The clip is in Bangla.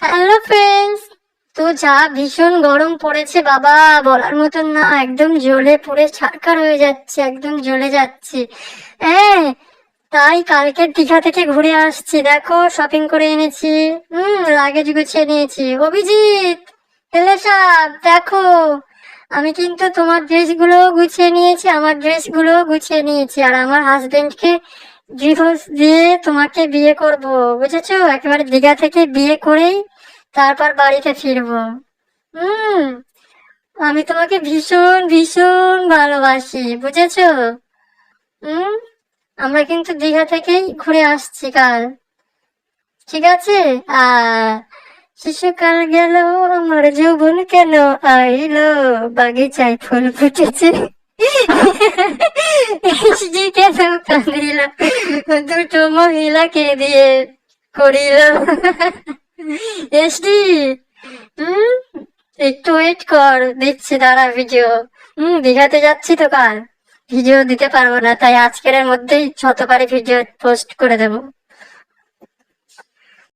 Hello friends. তো যা ভীষণ গরম পড়েছে বাবা, বলার মতন না, একদম জ্বলে পুড়ে ছারখার হয়ে যাচ্ছে, একদম জ্বলে যাচ্ছি। হ্যাঁ, তাই কালকে দীঘা থেকে ঘুরে আসছি, দেখো শপিং করে এনেছি। লাগেজ গুছিয়ে নিয়েছি। অভিজিৎ, এলেসাব দেখো, আমি কিন্তু তোমার ড্রেসগুলো গুছিয়ে নিয়েছি, আমার ড্রেসগুলো গুছিয়ে নিয়েছি, আর আমার হাজবেন্ডকে ডিভোর্স দিয়ে তোমাকে বিয়ে করব, বুঝেছো? একেবারে দীঘা থেকে বিয়ে করেই তারপর বাড়িতে ফিরবো। হুম। আমি তোমাকে ভীষণ ভীষণ ভালোবাসি, বুঝেছো? হুম। আমরা কিন্তু দীঘা থেকেই ঘুরে আসছি কাল। ঠিক আছে। আহ শিশুকাল গেল, আমার যৌবন কেন আইলো, বাগিচায় ফুল ফুটেছে, এসডি কেন কাঁদিল, দুটো মহিলাকে দিয়ে করিল। এসডি, হুম, একটু ওয়েট কর, দিচ্ছি, দাঁড়া ভিডিও। দীঘাতে যাচ্ছি তো কাল, ভিডিও দিতে পারবো না, তাই আজকের মধ্যেই যত পারি ভিডিও পোস্ট করে দেবো।